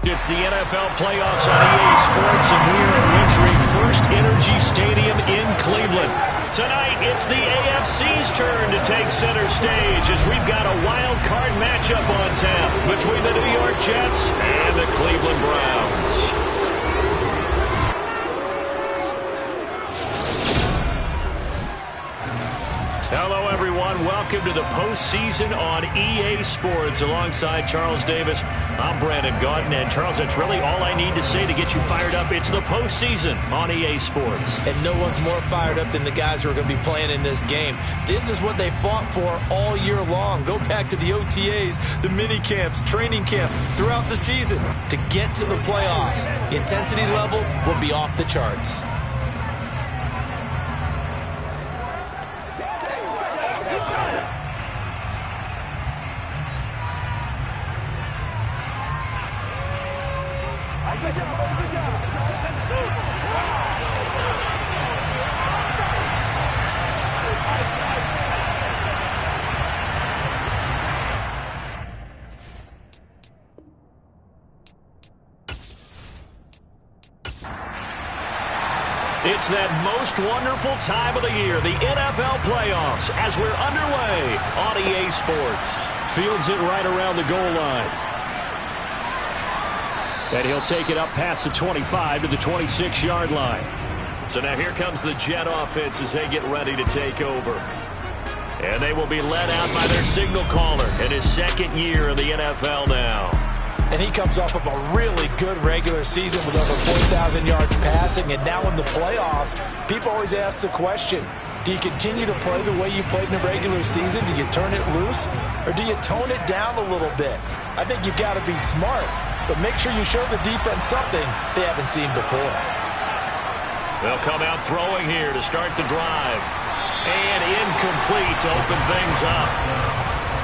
It's the NFL playoffs on EA Sports, and we are at Wintry First Energy Stadium in Cleveland. Tonight, it's the AFC's turn to take center stage as we've got a wild card matchup on tap between the New York Jets and the Cleveland Browns. Hello, everyone. Welcome to the postseason on EA Sports. Alongside Charles Davis, I'm Brandon Gaudin. And, Charles, that's really all I need to say to get you fired up. It's the postseason on EA Sports. And no one's more fired up than the guys who are going to be playing in this game. This is what they fought for all year long. Go back to the OTAs, the mini camps, training camp, throughout the season to get to the playoffs. The intensity level will be off the charts. It's that most wonderful time of the year, the NFL playoffs, as we're underway on EA Sports. Fields it right around the goal line. And he'll take it up past the 25 to the 26-yard line. So now here comes the Jet offense as they get ready to take over. And they will be led out by their signal caller in his second year in the NFL now. And he comes off of a really good regular season with over 4,000 yards passing. And now in the playoffs, people always ask the question, do you continue to play the way you played in the regular season? Do you turn it loose? Or do you tone it down a little bit? I think you've got to be smart, but make sure you show the defense something they haven't seen before. They'll come out throwing here to start the drive. And incomplete to open things up.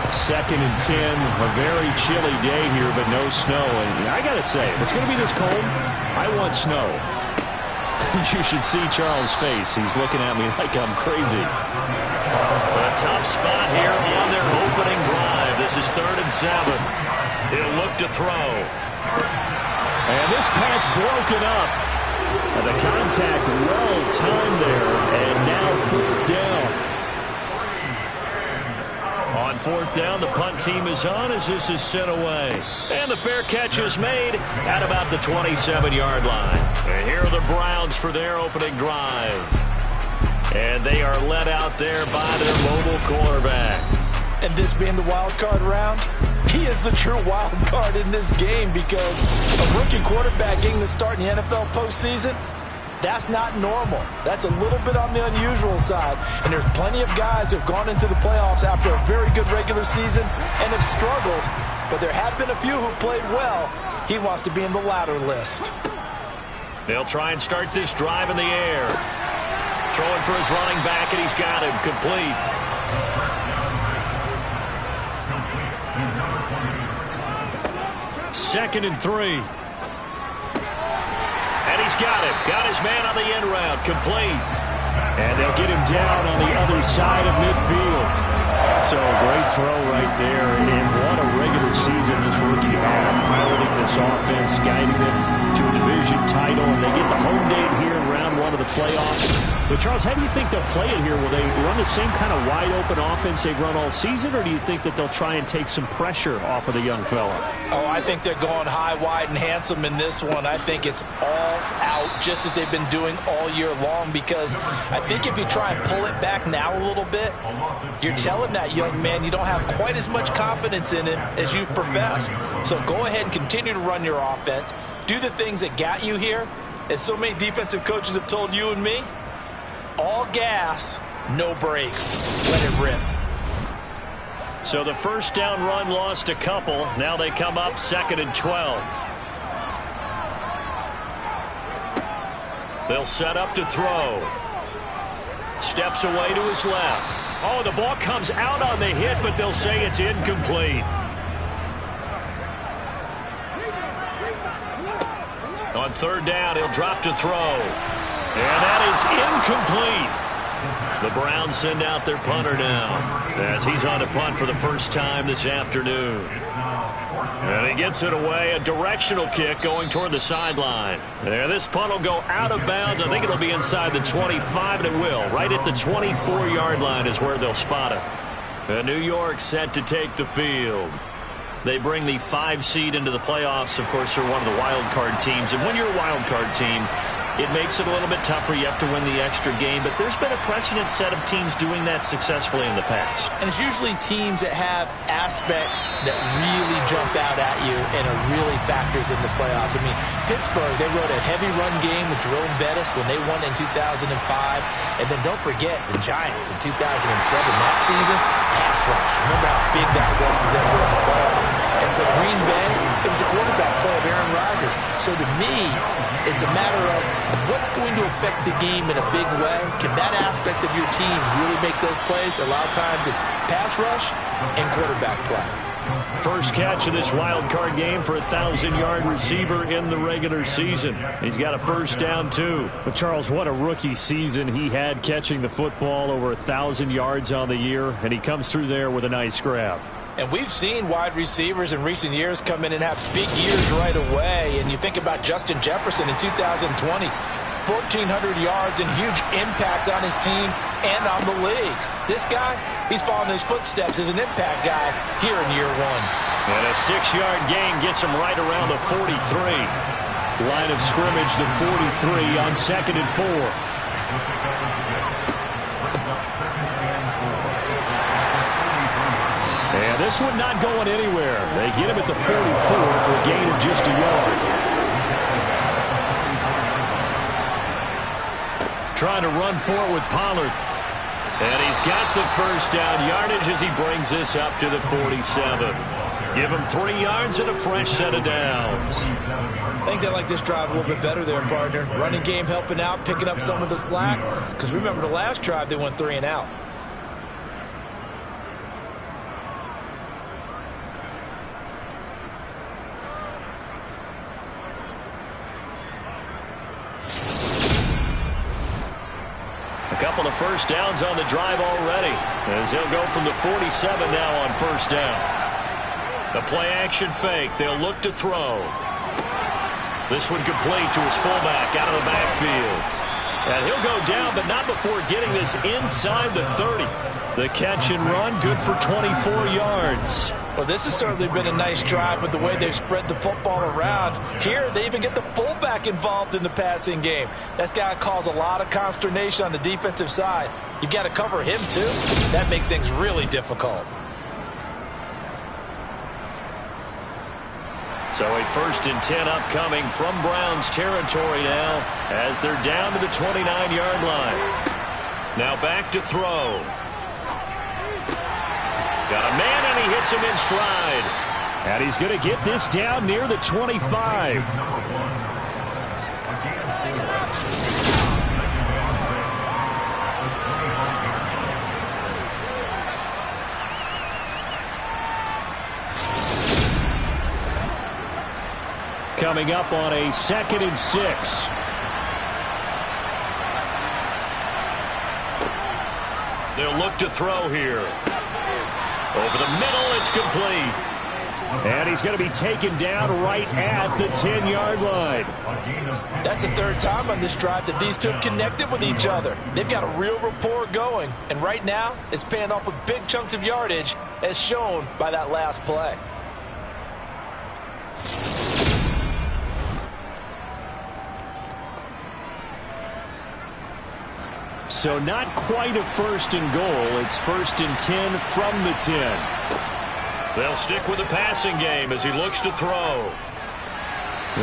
2nd and 10, a very chilly day here, but no snow. And I got to say, if it's going to be this cold, I want snow. You should see Charles' face. He's looking at me like I'm crazy. A tough spot here on their opening drive. This is 3rd and 7. He'll look to throw. And this pass broken up. And the contact well timed there. And now 4th down. On 4th down, the punt team is on as this is sent away. And the fair catch is made at about the 27-yard line. And here are the Browns for their opening drive. And they are led out there by their mobile quarterback. And this being the wild card round, he is the true wild card in this game because a rookie quarterback getting the start in the NFL postseason, that's not normal. That's a little bit on the unusual side. And there's plenty of guys who have gone into the playoffs after a very good regular season and have struggled. But there have been a few who played well. He wants to be in the latter list. They'll try and start this drive in the air. Throwing for his running back, and he's got him complete. Second and 3. And he's got him. Got his man on the end round. Complete. And they'll get him down on the other side of midfield. So a great throw right there. And what a regular season this rookie had. Piloting this offense, guiding them to a division title. And they get the home date here in round 1 of the playoffs. But, Charles, how do you think they'll play it here? Will they run the same kind of wide-open offense they've run all season, or do you think that they'll try and take some pressure off of the young fella? Oh, I think they're going high, wide, and handsome in this one. I think it's all out, just as they've been doing all year long, because I think if you try and pull it back now a little bit, you're telling that young man you don't have quite as much confidence in it as you've professed. So go ahead and continue to run your offense. Do the things that got you here. As so many defensive coaches have told you and me, all gas, no brakes. Let it rip. So the first down run lost a couple. Now they come up 2nd and 12. They'll set up to throw. Steps away to his left. Oh, the ball comes out on the hit, but they'll say it's incomplete. On 3rd down, he'll drop to throw. And that is incomplete. The Browns send out their punter now as he's on to punt for the first time this afternoon. And he gets it away, a directional kick going toward the sideline. And this punt will go out of bounds. I think it'll be inside the 25, and it will. Right at the 24-yard line is where they'll spot it. And New York set to take the field. They bring the 5 seed into the playoffs. Of course, they're one of the wild card teams. And when you're a wild card team, it makes it a little bit tougher. You have to win the extra game. But there's been a precedent set of teams doing that successfully in the past. And it's usually teams that have aspects that really jump out at you and are really factors in the playoffs. I mean, Pittsburgh, they rode a heavy run game with Jerome Bettis when they won in 2005. And then don't forget the Giants in 2007. That season, pass rush. Remember how big that was for them during the playoffs. And for Green Bay, it was the quarterback play of Aaron Rodgers. So to me, it's a matter of what's going to affect the game in a big way. Can that aspect of your team really make those plays? A lot of times it's pass rush and quarterback play. First catch of this wild card game for a 1,000-yard receiver in the regular season. He's got a first down, too. But Charles, what a rookie season he had catching the football, over 1,000 yards on the year, and he comes through there with a nice grab. And we've seen wide receivers in recent years come in and have big years right away. And you think about Justin Jefferson in 2020, 1,400 yards and huge impact on his team and on the league. This guy, he's following his footsteps as an impact guy here in year 1. And a 6-yard gain gets him right around the 43. Line of scrimmage, the 43 on 2nd and 4. And this one not going anywhere. They get him at the 44 for a gain of just a yard. Trying to run for it with Pollard. And he's got the first down yardage as he brings this up to the 47. Give him 3 yards and a fresh set of downs. I think they like this drive a little bit better there, partner. Running game helping out, picking up some of the slack. Because remember the last drive, they went 3 and out. A couple of first downs on the drive already, as they'll go from the 47 now on first down. The play-action fake. They'll look to throw. This one complete to his fullback out of the backfield. And he'll go down, but not before getting this inside the 30. The catch and run, good for 24 yards. Well, this has certainly been a nice drive with the way they've spread the football around. Here, they even get the fullback involved in the passing game. That's got to cause a lot of consternation on the defensive side. You've got to cover him, too. That makes things really difficult. So a 1st and 10 upcoming from Browns territory now as they're down to the 29-yard line. Now back to throw. Got a man, and he hits him in stride. And he's going to get this down near the 25. Coming up on a 2nd and 6. They'll look to throw here. Over the middle, it's complete. And he's going to be taken down right at the 10-yard line. That's the 3rd time on this drive that these two have connected with each other. They've got a real rapport going. And right now, it's paying off with big chunks of yardage, as shown by that last play. So not quite a 1st and goal. It's 1st and 10 from the 10. They'll stick with the passing game as he looks to throw.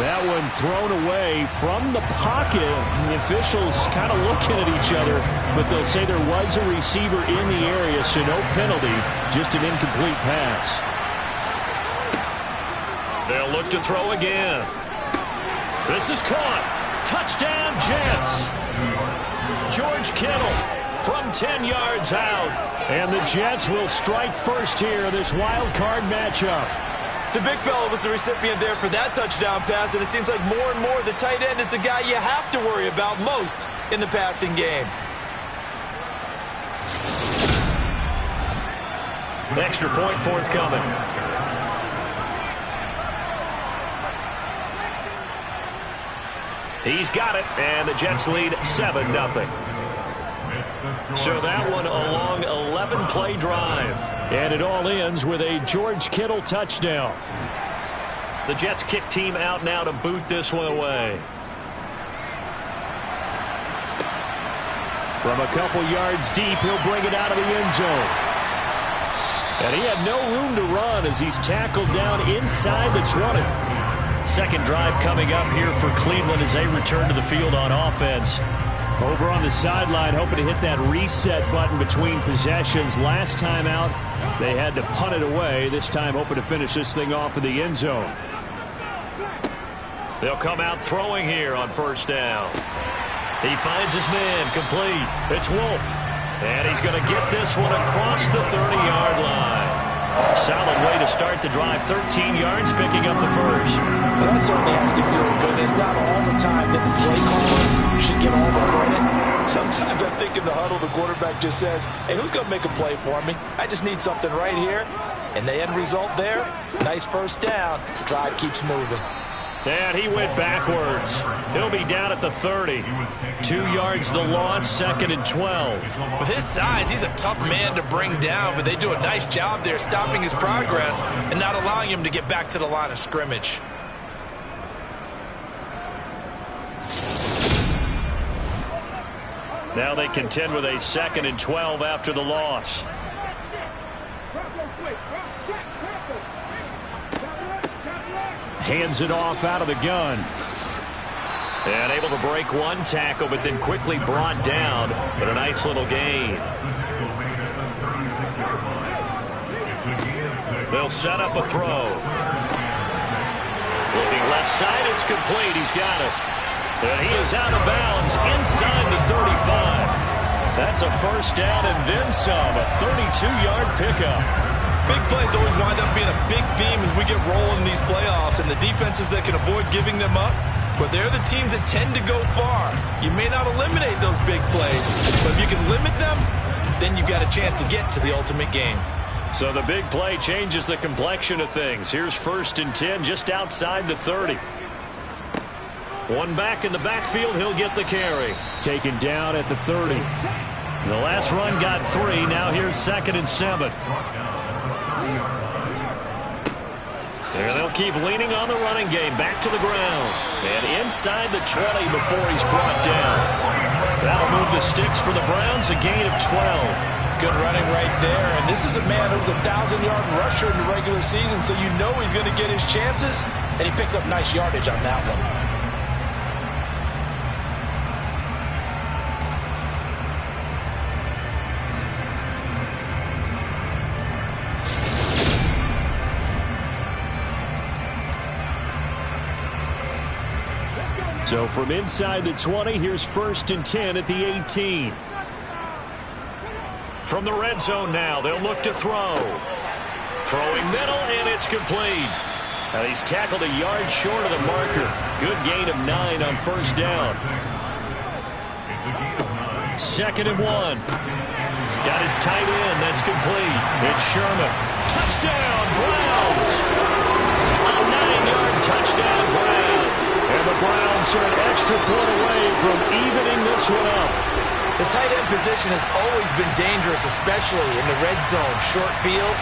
That one thrown away from the pocket. The officials kind of looking at each other, but they'll say there was a receiver in the area, so no penalty, just an incomplete pass. They'll look to throw again. This is caught. Touchdown, Jets. George Kittle from 10 yards out. And the Jets will strike first here in this wild card matchup. The big fella was the recipient there for that touchdown pass, and it seems like more and more the tight end is the guy you have to worry about most in the passing game. Extra point forthcoming. He's got it, and the Jets lead 7-0. So that one a long 11-play drive. And it all ends with a George Kittle touchdown. The Jets kick team out now to boot this one away. From a couple yards deep, he'll bring it out of the end zone. And he had no room to run as he's tackled down inside the 20. Second drive coming up here for Cleveland as they return to the field on offense. Over on the sideline, hoping to hit that reset button between possessions. Last time out, they had to punt it away. This time, hoping to finish this thing off in the end zone. They'll come out throwing here on first down. He finds his man, complete. It's Wolf. And he's going to get this one across the 30-yard line. Solid way to start the drive. 13 yards, picking up the first. Well, that certainly has to feel good. It's not all the time that the play caller should get all the credit. Sometimes I think in the huddle, the quarterback just says, hey, who's going to make a play for me? I just need something right here. And the end result there, nice first down. The drive keeps moving. And he went backwards. He'll be down at the 30. 2 yards the loss, 2nd and 12. With his size, he's a tough man to bring down, but they do a nice job there stopping his progress and not allowing him to get back to the line of scrimmage. Now they contend with a 2nd and 12 after the loss. Hands it off out of the gun. And able to break one tackle, but then quickly brought down. But a nice little gain. They'll set up a throw. Looking left side, it's complete. He's got it. And he is out of bounds inside the 35. That's a first down and then some. A 32-yard pickup. Big plays always wind up being a big theme as we get rolling in these playoffs, and the defenses that can avoid giving them up, but they're the teams that tend to go far. You may not eliminate those big plays, but if you can limit them, then you've got a chance to get to the ultimate game. So the big play changes the complexion of things. Here's 1st and 10 just outside the 30. One back in the backfield, he'll get the carry. Taken down at the 30. The last run got 3. Now here's 2nd and 7. And they'll keep leaning on the running game. Back to the ground. And inside the 20 before he's brought down. That'll move the sticks for the Browns. A gain of 12. Good running right there. And this is a man who's a 1,000-yard rusher in the regular season, so you know he's going to get his chances. And he picks up nice yardage on that one. So from inside the 20, here's 1st and 10 at the 18. From the red zone now, they'll look to throw. Throwing middle, and it's complete. Now he's tackled a yard short of the marker. Good gain of 9 on first down. 2nd and 1. Got his tight end. That's complete. It's Sherman. Touchdown, Browns. A 9-yard touchdown, Browns. And the Browns are an extra point away from evening this one up. The tight end position has always been dangerous, especially in the red zone, short field.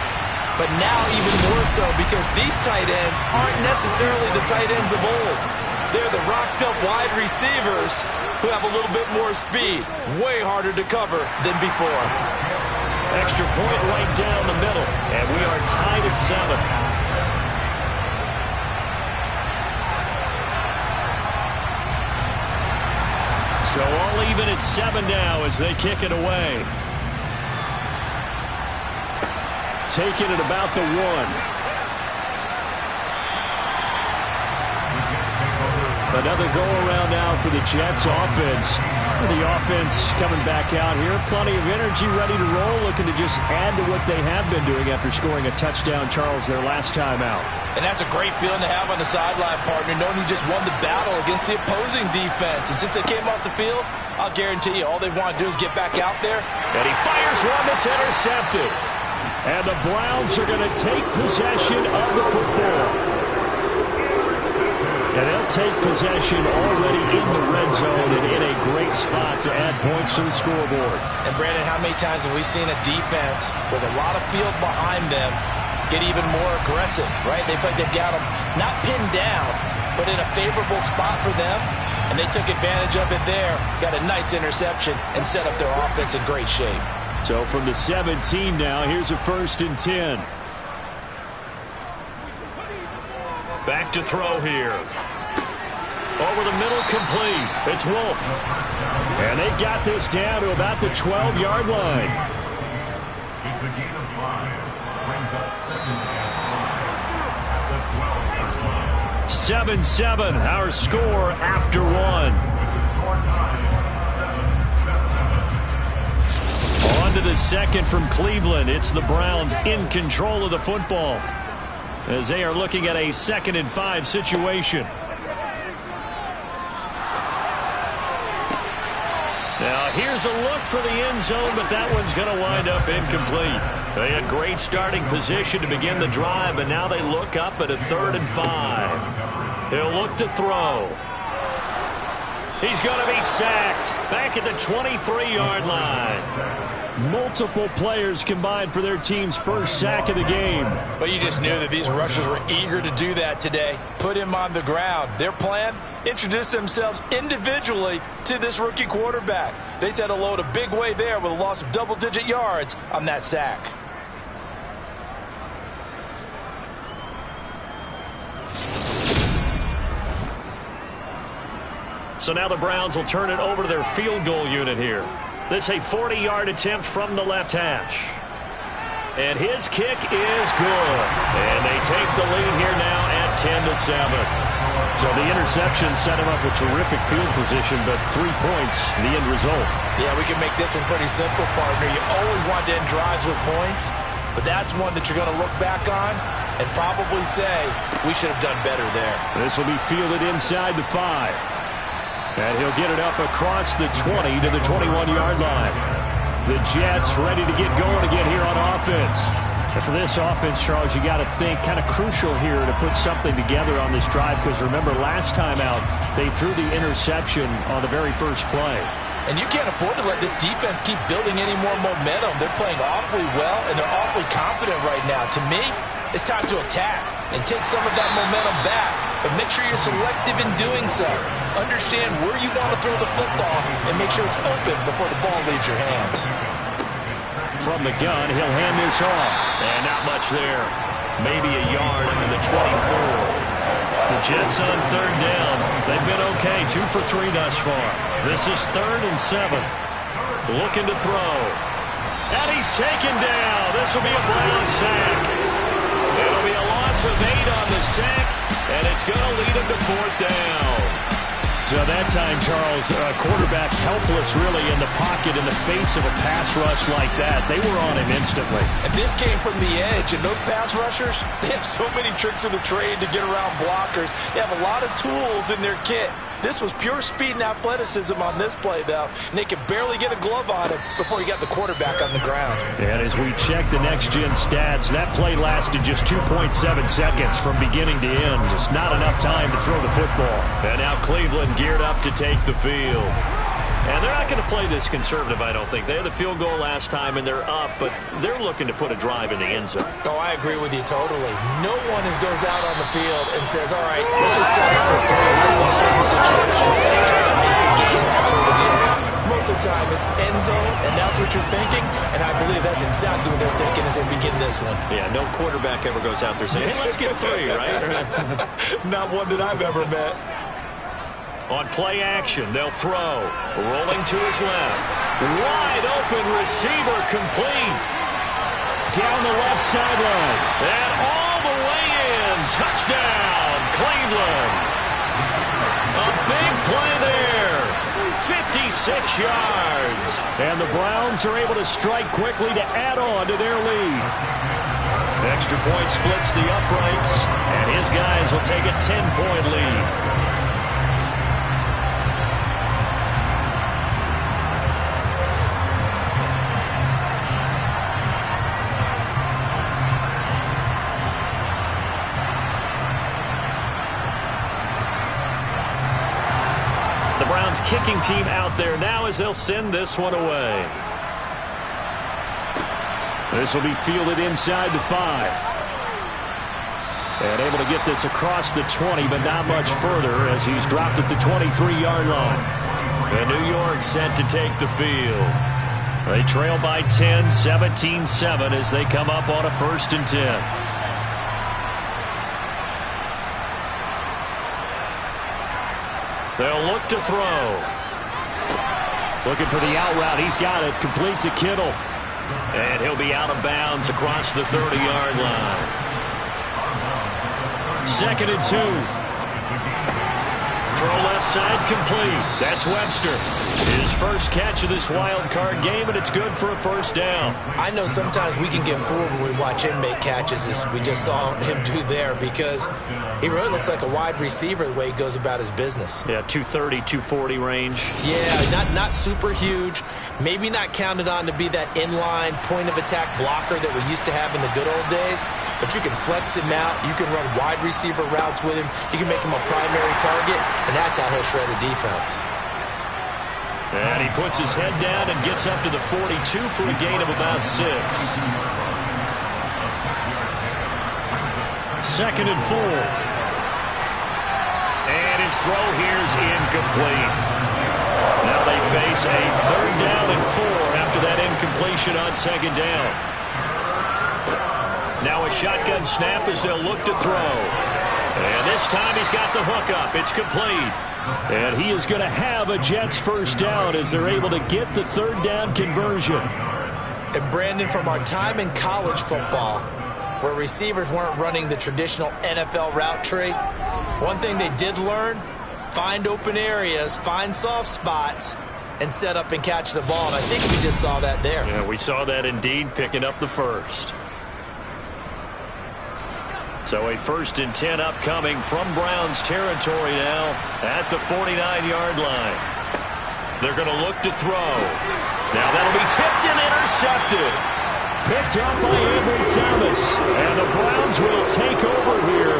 But now even more so because these tight ends aren't necessarily the tight ends of old. They're the rocked-up wide receivers who have a little bit more speed. Way harder to cover than before. Extra point right down the middle. And we are tied at 7. So all even at 7 now as they kick it away. Taking it about the 1. Another go-around now for the Jets offense. The offense coming back out here. Plenty of energy, ready to roll, looking to just add to what they have been doing after scoring a touchdown, Charles, their last time out. And that's a great feeling to have on the sideline, partner, knowing you just won the battle against the opposing defense. And since they came off the field, I'll guarantee you all they want to do is get back out there. And he fires one that's intercepted. And the Browns are going to take possession of the football. And they'll take possession already in the red zone and in a great spot to add points to the scoreboard. And, Brandon, how many times have we seen a defense with a lot of field behind them get even more aggressive, right? They've got them not pinned down, but in a favorable spot for them, and they took advantage of it there, got a nice interception, and set up their offense in great shape. So from the 17 now, here's a 1st and 10. Back to throw here. Over the middle, complete. It's Wolf. And they've got this down to about the 12-yard line. It's the gain of 5. Brings up 7-7, our score after 1. On to the second from Cleveland. It's the Browns in control of the football as they are looking at a 2nd and 5 situation. Now here's a look for the end zone, but that one's going to wind up incomplete. They had great starting position to begin the drive, but now they look up at a 3rd and 5. He'll look to throw. He's going to be sacked back at the 23-yard line. Multiple players combined for their team's first sack of the game. But you just knew that these rushers were eager to do that today. Put him on the ground. Their plan, introduce themselves individually to this rookie quarterback. They said hello to big way there with a loss of double-digit yards on that sack. So now the Browns will turn it over to their field goal unit here. This is a 40-yard attempt from the left hash. And his kick is good. And they take the lead here now at 10-7. So the interception set him up with terrific field position, but 3 points, the end result. Yeah, we can make this one pretty simple, partner. You always want to end drives with points, but that's one that you're going to look back on and probably say, we should have done better there. This will be fielded inside the 5. And he'll get it up across the 20 to the 21-yard line. The Jets ready to get going again here on offense. And for this offense, Charles, you got to think kind of crucial here to put something together on this drive, because remember last time out, they threw the interception on the very first play. And you can't afford to let this defense keep building any more momentum. They're playing awfully well, and they're awfully confident right now. To me, it's time to attack and take some of that momentum back. But make sure you're selective in doing so. Understand where you want to throw the football and make sure it's open before the ball leaves your hands. From the gun, he'll hand this off. And not much there. Maybe a yard up to the 24. The Jets on 3rd down. They've been okay, 2 for 3 thus far. This is 3rd and 7. Looking to throw. And he's taken down. This will be a Brown sack. It'll be a loss of 8 on the sack, and it's going to lead him to 4th down. So that time, Charles, quarterback helpless really in the pocket in the face of a pass rush like that. They were on him instantly. And this came from the edge, and those pass rushers, they have so many tricks of the trade to get around blockers. They have a lot of tools in their kit. This was pure speed and athleticism on this play, though, and they could barely get a glove on him before he got the quarterback on the ground. And as we check the next-gen stats, that play lasted just 2.7 seconds from beginning to end. Just not enough time to throw the football. And now Cleveland geared up to take the field. And they're not going to play this conservative, I don't think. They had the field goal last time, and they're up, but they're looking to put a drive in the end zone. Oh, I agree with you totally. No one goes out on the field and says, all right, let's just set up for 3 or something certain situations, try to miss the game, that sort of deal. Most of the time, it's end zone, and that's what you're thinking, and I believe that's exactly what they're thinking as they begin this one. Yeah, no quarterback ever goes out there saying, hey, let's get 3, right? Not one that I've ever met. On play action, they'll throw. Rolling to his left. Wide open receiver complete. Down the left sideline. And all the way in. Touchdown, Cleveland. A big play there. 56 yards. And the Browns are able to strike quickly to add on to their lead. Extra point splits the uprights. And his guys will take a 10-point lead. Browns kicking team out there now as they'll send this one away. This will be fielded inside the 5. And able to get this across the 20, but not much further as he's dropped at the 23-yard line. And New York set to take the field. They trail by 10, 17-7 as they come up on a 1st and 10. They'll look to throw. Looking for the out route. He's got it. Complete to Kittle. And he'll be out of bounds across the 30-yard line. 2nd and 2. Throw left side complete. That's Webster. His first catch of this wild card game, and it's good for a 1st down. I know sometimes we can get fooled when we watch him make catches, as we just saw him do there, because he really looks like a wide receiver the way he goes about his business. Yeah, 230, 240 range. Yeah, not super huge. Maybe not counted on to be that inline point-of-attack blocker that we used to have in the good old days, but you can flex him out. You can run wide receiver routes with him. You can make him a primary target, and that's how he'll shred a defense. And he puts his head down and gets up to the 42 for a gain of about 6. 2nd and 4. And his throw here's incomplete. Now they face a 3rd down and 4 after that incompletion on 2nd down. Now a shotgun snap as they'll look to throw. And this time he's got the hook up. It's complete. And he is going to have a Jets 1st down as they're able to get the 3rd down conversion. And Brandon, from our time in college football, where receivers weren't running the traditional NFL route tree, one thing they did learn, find open areas, find soft spots, and set up and catch the ball. And I think we just saw that there. Yeah, we saw that indeed, picking up the 1st. So a 1st and 10 upcoming from Browns territory now at the 49-yard line. They're going to look to throw. Now that'll be tipped and intercepted. Picked up by Avery Thomas. And the Browns will take over here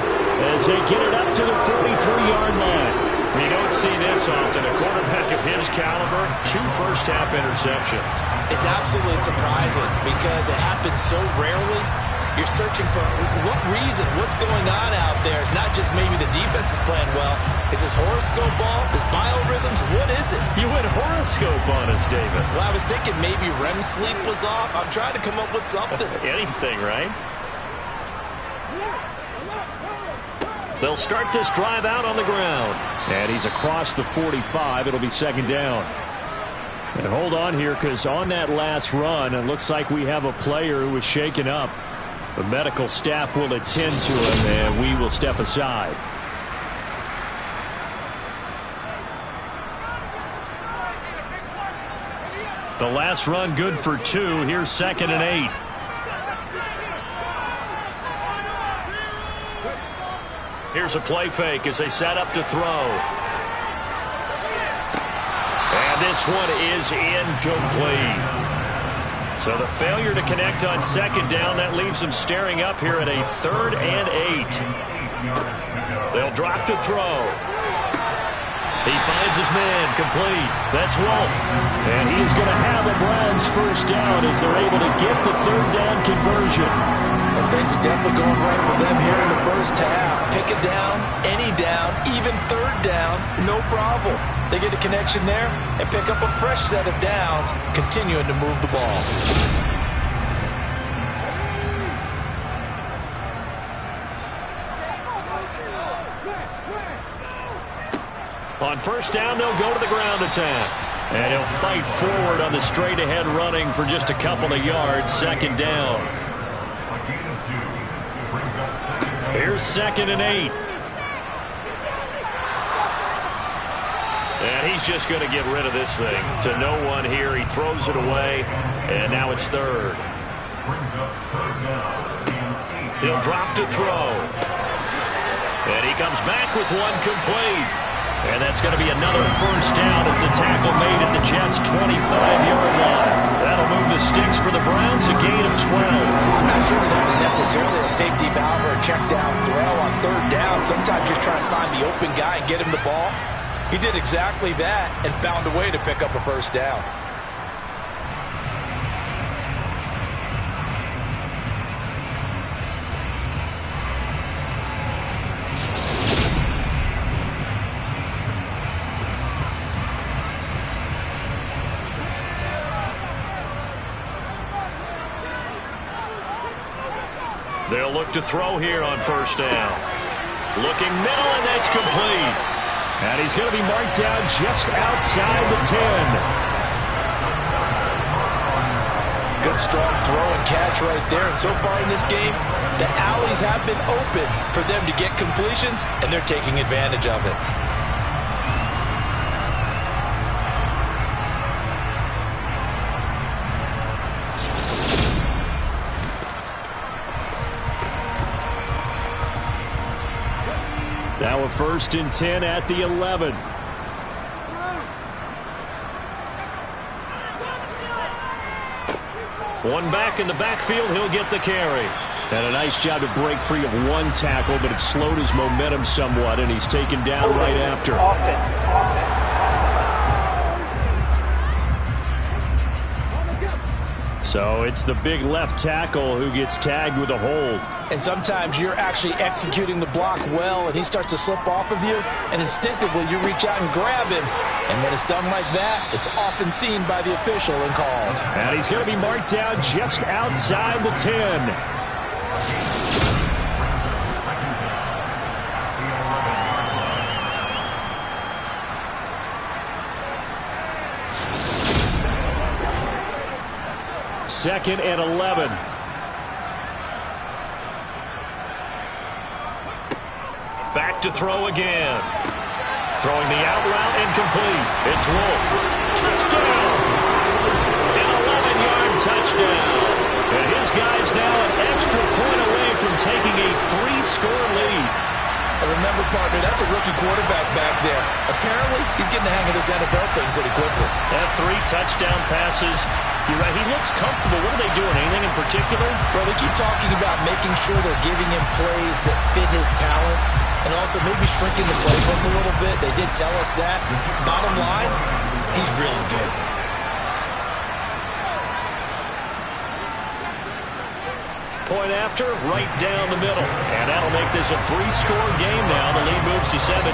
as they get it up to the 43-yard line. We don't see this often. A quarterback of his caliber, 2 first-half interceptions. It's absolutely surprising because it happens so rarely. You're searching for what reason, what's going on out there. It's not just maybe the defense is playing well. Is his horoscope off? His biorhythms? What is it? You went horoscope on us, David. Well, I was thinking maybe REM sleep was off. I'm trying to come up with something. Anything, right? They'll start this drive out on the ground. And he's across the 45. It'll be 2nd down. And hold on here, because on that last run, it looks like we have a player who was shaken up. The medical staff will attend to him, and we will step aside. The last run good for 2. Here's 2nd and 8. Here's a play fake as they set up to throw. And this one is incomplete. So the failure to connect on 2nd down, that leaves them staring up here at a 3rd and 8. They'll drop to throw. He finds his man, complete. That's Wolf. And he is going to have a Browns 1st down as they're able to get the 3rd down conversion. Well, things are definitely going right for them here in the 1st half. Pick it down, any down, even 3rd down, no problem. They get a connection there and pick up a fresh set of downs, continuing to move the ball. On 1st down, they'll go to the ground attack. And he'll fight forward on the straight-ahead running for just a couple of yards. 2nd down. Here's 2nd and 8. And he's just going to get rid of this thing to no one here. He throws it away, and now it's 3rd. He'll drop to throw. And he comes back with one complete. And that's going to be another 1st down as the tackle made at the Jets' 25-yard line. That'll move the sticks for the Browns, a gain of 12. I'm not sure that was necessarily a safety valve or a check down throw on 3rd down. Sometimes just try and find the open guy and get him the ball. He did exactly that and found a way to pick up a first down. They'll look to throw here on first down. Looking middle, and that's complete. And he's going to be marked down just outside the 10. Good strong throw and catch right there. And so far in this game, the alleys have been open for them to get completions, and they're taking advantage of it. Now a 1st and 10 at the 11. One back in the backfield, he'll get the carry. And a nice job to break free of one tackle, but it slowed his momentum somewhat, and he's taken down right after. So it's the big left tackle who gets tagged with a hold. And sometimes you're actually executing the block well, and he starts to slip off of you, and instinctively you reach out and grab him. And when it's done like that, it's often seen by the official and called. And he's going to be marked down just outside the 10. Second and 11. Back to throw again. Throwing the out route incomplete. It's Wolf. Touchdown! An 11-yard touchdown. And his guy's now an extra point away from taking a 3-score lead. Remember, partner, that's a rookie quarterback back there. Apparently, he's getting the hang of this NFL thing pretty quickly. That 3 touchdown passes. You're right, he looks comfortable. What are they doing? Anything in particular? Well, they keep talking about making sure they're giving him plays that fit his talents and also maybe shrinking the playbook a little bit. They did tell us that. Bottom line, he's really good. Point after, right down the middle. And that'll make this a 3-score game now. The lead moves to 17.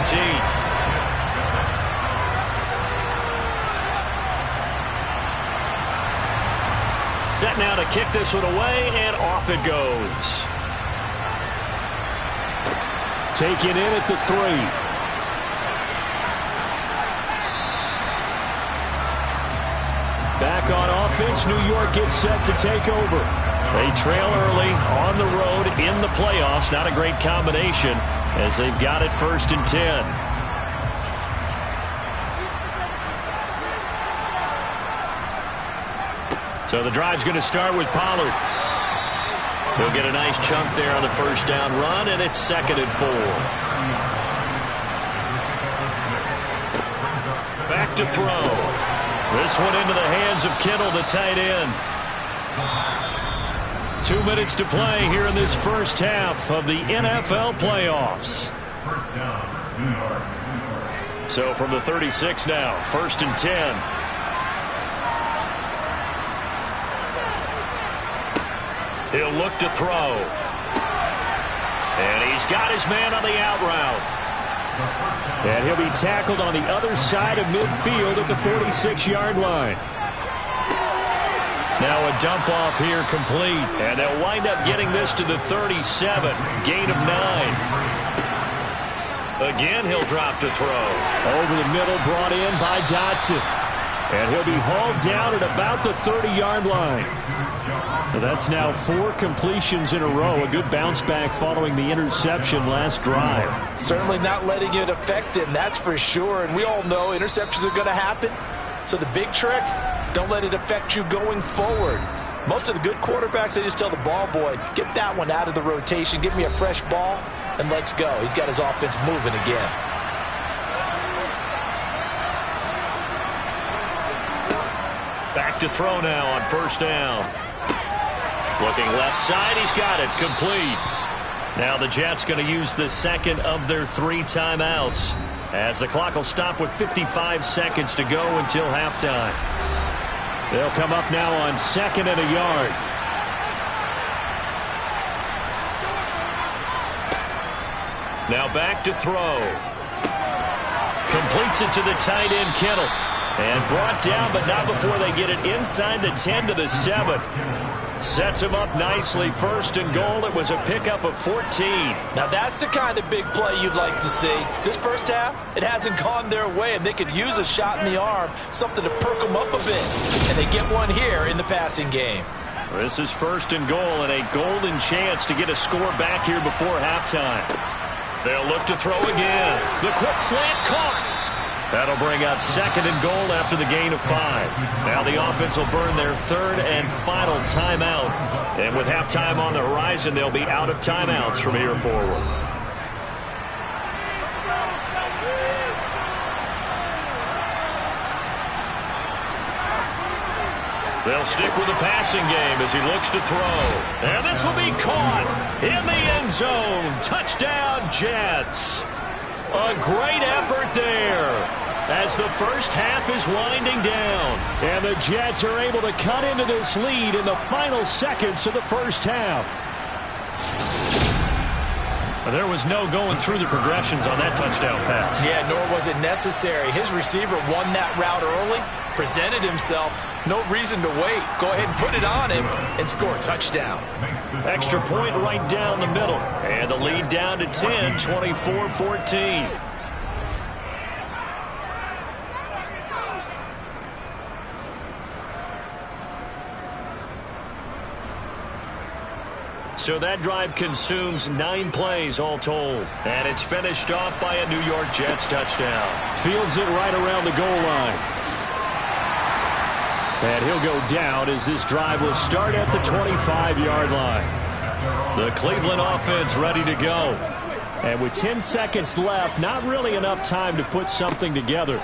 Set now to kick this one away, and off it goes. Taken in at the 3. Back on offense, New York gets set to take over. They trail early on the road in the playoffs. Not a great combination as they've got it 1st and 10. So the drive's going to start with Pollard. He'll get a nice chunk there on the first down run, and it's 2nd and 4. Back to throw. This one into the hands of Kittle, the tight end. 2 minutes to play here in this first half of the NFL playoffs. So from the 36 now, 1st and 10. He'll look to throw. And he's got his man on the out route. And he'll be tackled on the other side of midfield at the 46-yard line. Now a dump off here complete. And they'll wind up getting this to the 37. Gain of 9. Again, he'll drop to throw. Over the middle, brought in by Dotson. And he'll be hauled down at about the 30-yard line. Well, that's now 4 completions in a row. A good bounce back following the interception last drive. Certainly not letting it affect him, that's for sure. And we all know interceptions are going to happen. So the big trick, don't let it affect you going forward. Most of the good quarterbacks, they just tell the ball boy, get that one out of the rotation, give me a fresh ball, and let's go. He's got his offense moving again. Back to throw now on first down. Looking left side, he's got it, complete. Now the Jets going to use the second of their 3 timeouts. as the clock will stop with 55 seconds to go until halftime. They'll come up now on 2nd and a yard. Now back to throw. Completes it to the tight end, Kittle. And brought down, but not before they get it inside the 10 to the 7. Sets him up nicely. 1st and goal. It was a pickup of 14. Now that's the kind of big play you'd like to see. This first half, it hasn't gone their way, and they could use a shot in the arm, something to perk them up a bit. And they get one here in the passing game. This is 1st and goal and a golden chance to get a score back here before halftime. They'll look to throw again. The quick slant caught. That'll bring up 2nd and goal after the gain of 5. Now the offense will burn their 3rd and final timeout. And with halftime on the horizon, they'll be out of timeouts from here forward. They'll stick with the passing game as he looks to throw. And this will be caught in the end zone. Touchdown, Jets. A great effort there as the first half is winding down. And the Jets are able to cut into this lead in the final seconds of the first half. There was no going through the progressions on that touchdown pass. Yeah, nor was it necessary. His receiver won that route early, presented himself. No reason to wait. Go ahead and put it on him and score a touchdown. Extra point right down the middle. And the lead down to 10, 24-14. So that drive consumes 9 plays all told. And it's finished off by a New York Jets touchdown. Fields it right around the goal line. And he'll go down as this drive will start at the 25-yard line. The Cleveland offense ready to go. And with 10 seconds left, not really enough time to put something together.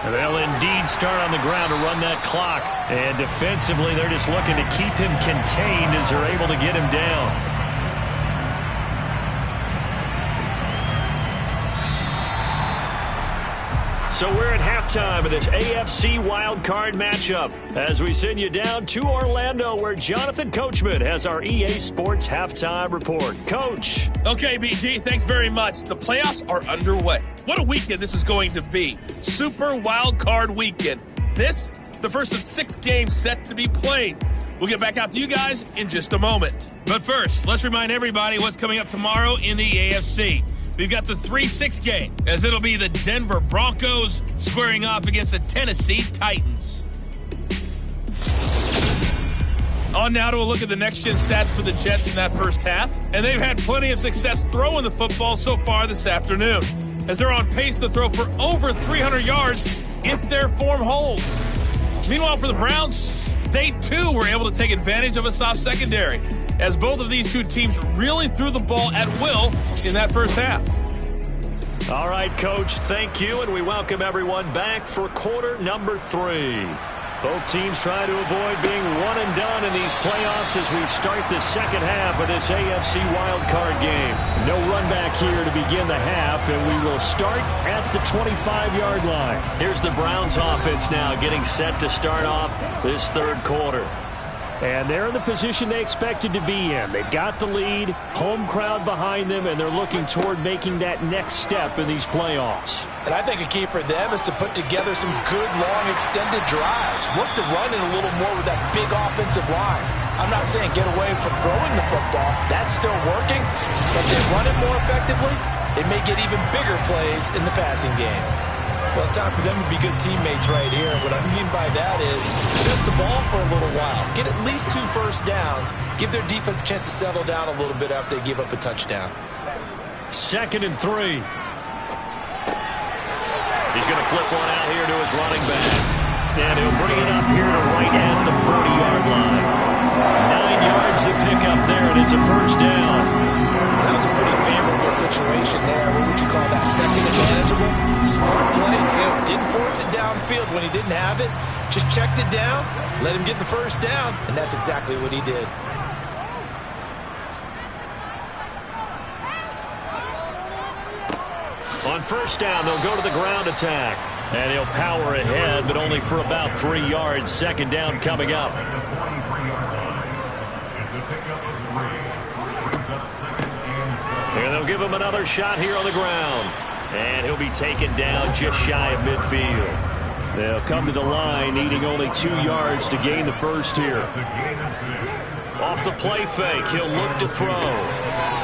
And they'll indeed start on the ground to run that clock. And defensively, they're just looking to keep him contained as they're able to get him down. So we're at halftime of this AFC Wildcard matchup as we send you down to Orlando where Jonathan Coachman has our EA Sports Halftime Report. Coach. Okay, BG, thanks very much. The playoffs are underway. What a weekend this is going to be. Super Wildcard weekend. This, the first of 6 games set to be played. We'll get back out to you guys in just a moment. But first, let's remind everybody what's coming up tomorrow in the AFC. We've got the 3-6 game, as it'll be the Denver Broncos squaring off against the Tennessee Titans. On now to a look at the next-gen stats for the Jets in that first half. And they've had plenty of success throwing the football so far this afternoon, as they're on pace to throw for over 300 yards if their form holds. Meanwhile, for the Browns, they too were able to take advantage of a soft secondary, as both of these two teams really threw the ball at will in that first half. All right, Coach, thank you, and we welcome everyone back for quarter number 3. Both teams try to avoid being one and done in these playoffs as we start the second half of this AFC wildcard game. No run back here to begin the half, and we will start at the 25-yard line. Here's the Browns offense now getting set to start off this third quarter. And they're in the position they expected to be in. They've got the lead, home crowd behind them, and they're looking toward making that next step in these playoffs. And I think a key for them is to put together some good, long, extended drives. Work the run in a little more with that big offensive line. I'm not saying get away from throwing the football. That's still working. But they run it more effectively, it may get even bigger plays in the passing game. Well, it's time for them to be good teammates right here. What I mean by that is just the ball for a little while. Get at least 2 first downs. Give their defense a chance to settle down a little bit after they give up a touchdown. 2nd and 3. He's going to flip one out here to his running back. And he'll bring it up here to right at the 40-yard line. 9 yards to pick up there, and it's a first down. That was a pretty favorable situation there. What would you call that? Second and manageable? Smart play, too. Didn't force it downfield when he didn't have it. Just checked it down, let him get the first down, and that's exactly what he did. On first down, they'll go to the ground attack. And he'll power ahead, but only for about 3 yards. Second down coming up. And they'll give him another shot here on the ground. And he'll be taken down just shy of midfield. They'll come to the line, needing only 2 yards to gain the first here. Off the play fake, he'll look to throw.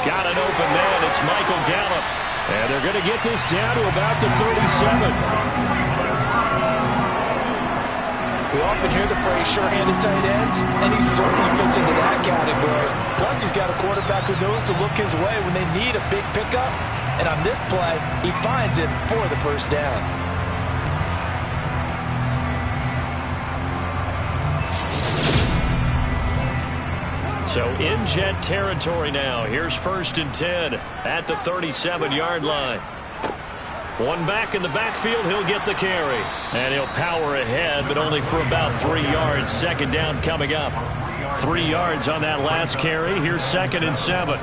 Got an open man, it's Michael Gallup. And they're going to get this down to about the 37. We often hear the phrase sure-handed tight ends, and he certainly fits into that category. Plus, he's got a quarterback who knows to look his way when they need a big pickup. And on this play, he finds it for the first down. So in Jet territory now. Here's 1st and 10 at the 37-yard line. One back in the backfield, he'll get the carry. And he'll power ahead, but only for about 3 yards. Second down coming up. 3 yards on that last carry. Here's 2nd and 7.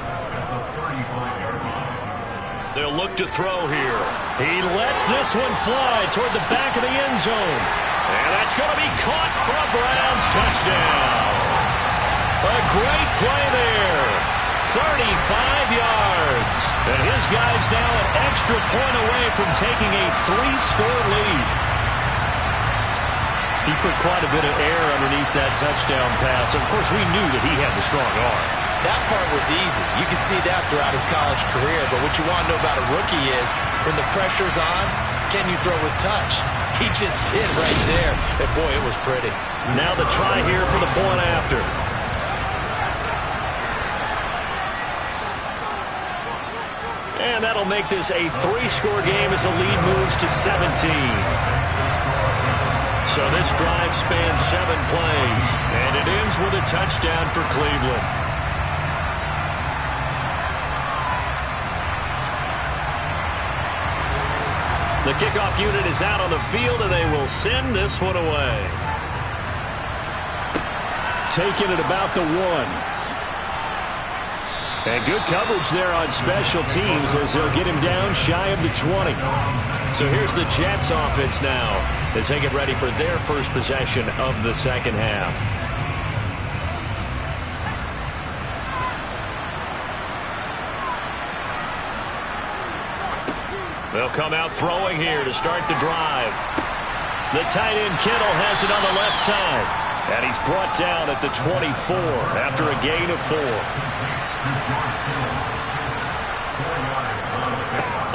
They'll look to throw here. He lets this one fly toward the back of the end zone. And that's going to be caught for a Browns touchdown. A great play there. 35 yards. And his guy's now an extra point away from taking a 3-score lead. He put quite a bit of air underneath that touchdown pass. Of course, we knew that he had the strong arm. That part was easy. You could see that throughout his college career. But what you want to know about a rookie is when the pressure's on, can you throw with touch? He just did right there. And boy, it was pretty. Now the try here for the point after. And that'll make this a 3-score game as the lead moves to 17. So this drive spans 7 plays. And it ends with a touchdown for Cleveland. The kickoff unit is out on the field, and they will send this one away. Taking it about the 1. And good coverage there on special teams as they'll get him down shy of the 20. So here's the Jets offense now as they get ready for their first possession of the second half. They'll come out throwing here to start the drive. The tight end Kittle has it on the left side. And he's brought down at the 24 after a gain of 4.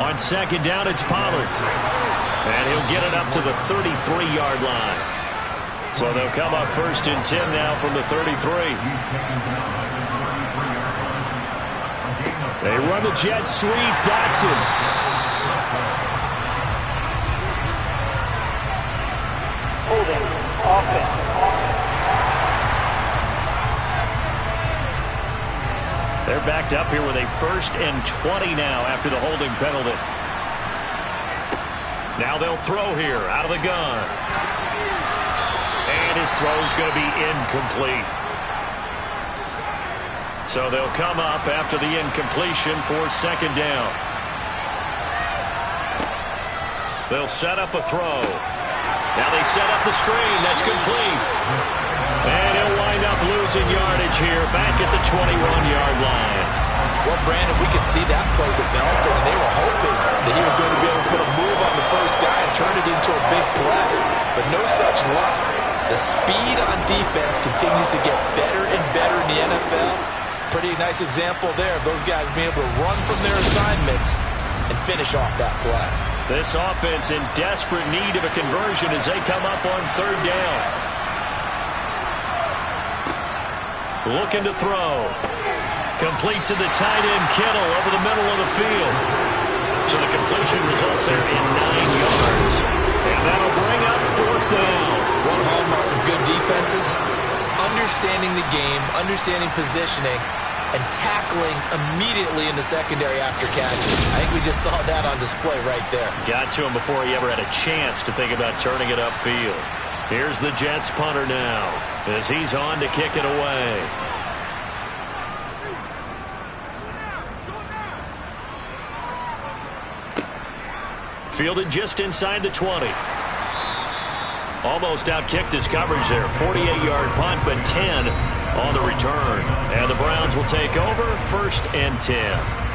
On second down, it's Pollard. And he'll get it up to the 33-yard line. So they'll come up 1st and 10 now from the 33. They run the jet sweep. Dotson. Holding. Offense. They're backed up here with a 1st and 20 now after the holding penalty. Now they'll throw here out of the gun. And his throw's going to be incomplete. So they'll come up after the incompletion for 2nd down. They'll set up a throw. Now they set up the screen. That's complete. And he'll wind up losing yardage here back at the 21-yard line. Well, Brandon, we could see that play develop, and they were hoping that he was going to be able to put a move on the first guy and turn it into a big play. But no such luck. The speed on defense continues to get better and better in the NFL. Pretty nice example there of those guys being able to run from their assignments and finish off that play. This offense in desperate need of a conversion as they come up on 3rd down. Looking to throw. Complete to the tight end Kittle over the middle of the field. So the completion results there in 9 yards. And that'll bring up 4th down. One hallmark of good defenses is understanding the game, understanding positioning, and tackling immediately in the secondary after catches. I think we just saw that on display right there. Got to him before he ever had a chance to think about turning it upfield. Here's the Jets punter now as he's on to kick it away. Fielded just inside the 20. Almost outkicked his coverage there. 48-yard punt, but 10 on the return. And the Browns will take over, 1st and 10.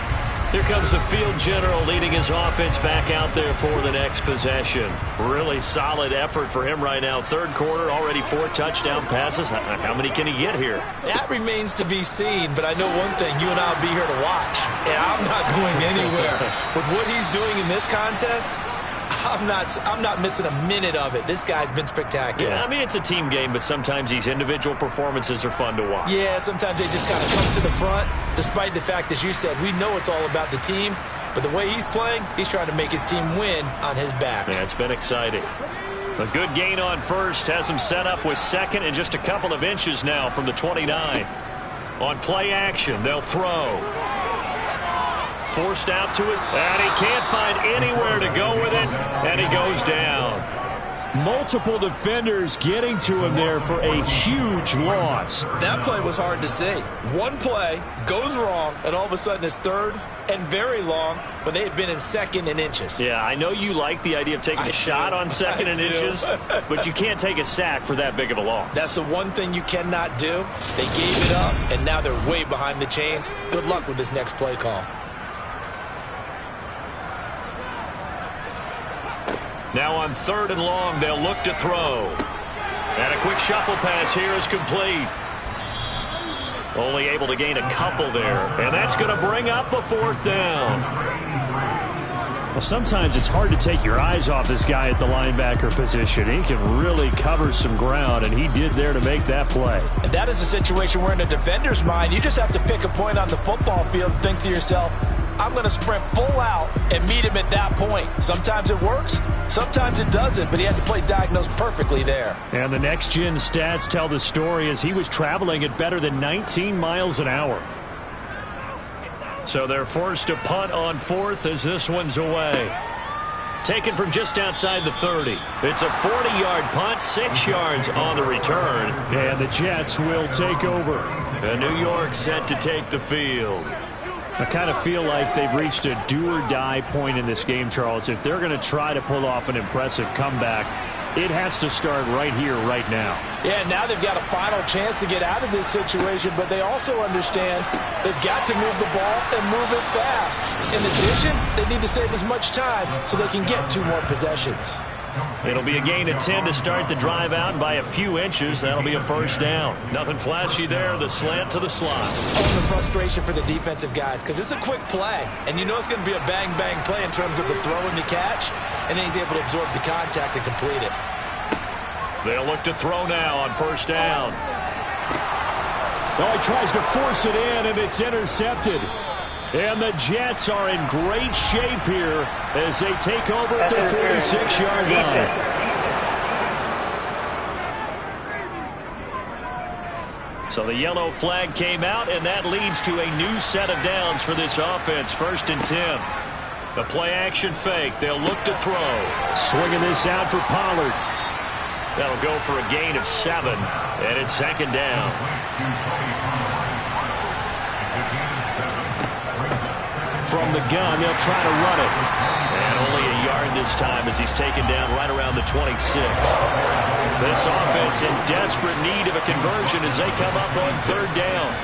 Here comes the field general leading his offense back out there for the next possession. Really solid effort for him right now. 3rd quarter, already 4 touchdown passes. How many can he get here? That remains to be seen, but I know one thing. You and I will be here to watch, and I'm not going anywhere. With what he's doing in this contest, I'm not missing a minute of it. This guy's been spectacular. Yeah, I mean, it's a team game, but sometimes these individual performances are fun to watch. Yeah, sometimes they just kind of come to the front, despite the fact, as you said, we know it's all about the team. But the way he's playing, he's trying to make his team win on his back. Yeah, it's been exciting. A good gain on 1st has him set up with 2nd and just a couple of inches now from the 29. On play action, they'll throw. Forced out to it, and he can't find anywhere to go with it, and he goes down. Multiple defenders getting to him there for a huge loss. That play was hard to see. One play goes wrong, and all of a sudden it's 3rd and very long when they had been in 2nd and inches. Yeah, I know you like the idea of taking a shot on 2nd and inches, but you can't take a sack for that big of a loss. That's the one thing you cannot do. They gave it up, and now they're way behind the chains. Good luck with this next play call. Now on 3rd and long, they'll look to throw. And a quick shuffle pass here is complete. Only able to gain a couple there. And that's going to bring up a 4th down. Well, sometimes it's hard to take your eyes off this guy at the linebacker position. He can really cover some ground, and he did there to make that play. And that is a situation where in a defender's mind, you just have to pick a point on the football field and think to yourself, I'm going to sprint full out and meet him at that point. Sometimes it works, sometimes it doesn't, but he had to play diagnosed perfectly there. And the next-gen stats tell the story as he was traveling at better than 19 miles an hour. So they're forced to punt on 4th as this one's away. Taken from just outside the 30. It's a 40-yard punt, 6 yards on the return. And the Jets will take over. And New York set to take the field. I kind of feel like they've reached a do-or-die point in this game, Charles. If they're going to try to pull off an impressive comeback, it has to start right here, right now. Yeah, now they've got a final chance to get out of this situation, but they also understand they've got to move the ball and move it fast. In addition, they need to save as much time so they can get 2 more possessions. It'll be a gain of 10 to start the drive out, and by a few inches, that'll be a 1st down. Nothing flashy there, the slant to the slot. Oh, the frustration for the defensive guys, because it's a quick play, and you know it's going to be a bang-bang play in terms of the throw and the catch, and then he's able to absorb the contact and complete it. They'll look to throw now on 1st down. Oh, he tries to force it in, and it's intercepted. And the Jets are in great shape here as they take over at their 46-yard line. So the yellow flag came out, and that leads to a new set of downs for this offense. 1st and 10. The play-action fake. They'll look to throw. Swinging this out for Pollard. That'll go for a gain of 7, and it's 2nd down. From the gun, they'll try to run it. And only a yard this time as he's taken down right around the 26. This offense in desperate need of a conversion as they come up on 3rd down.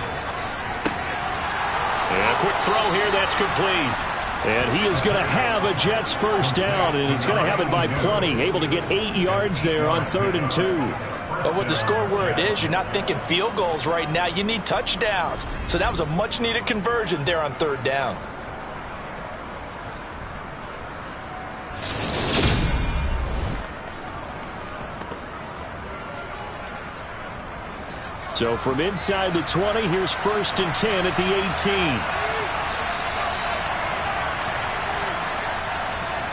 And a quick throw here, that's complete. And he is going to have a Jets 1st down, and he's going to have it by plenty. Able to get 8 yards there on 3rd and 2. But with the score where it is, you're not thinking field goals right now. You need touchdowns. So that was a much-needed conversion there on 3rd down. So from inside the 20, here's 1st and 10 at the 18.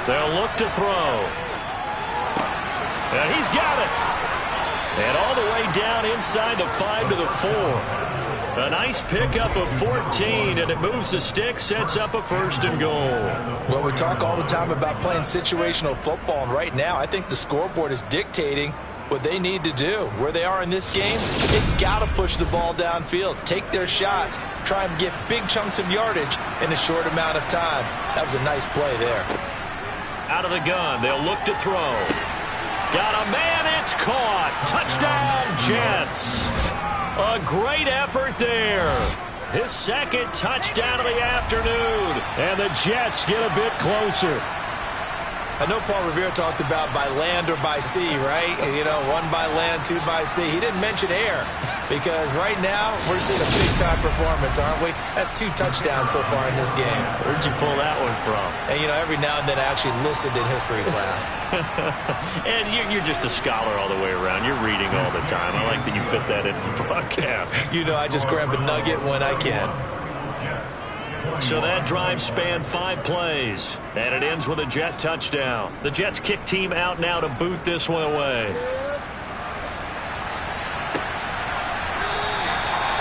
They'll look to throw. And he's got it. And all the way down inside the 5 to the 4. A nice pickup of 14, and it moves the stick, sets up a 1st and goal. Well, we talk all the time about playing situational football, and right now I think the scoreboard is dictating what they need to do. Where they are in this game, they've got to push the ball downfield, take their shots, try and get big chunks of yardage in a short amount of time. That was a nice play there. Out of the gun, they'll look to throw. Got a man, it's caught. Touchdown, Jets. A great effort there. His second touchdown of the afternoon. And the Jets get a bit closer. I know Paul Revere talked about by land or by sea, right? You know, one by land, two by sea. He didn't mention air because right now we're seeing a big-time performance, aren't we? That's 2 touchdowns so far in this game. Where'd you pull that one from? And, you know, every now and then I actually listened in history class. And you're just a scholar all the way around. You're reading all the time. I like that you fit that into the broadcast. You know, I just grab a nugget when I can. So that drive spanned 5 plays, and it ends with a Jet touchdown. The Jets kick team out now to boot this one away.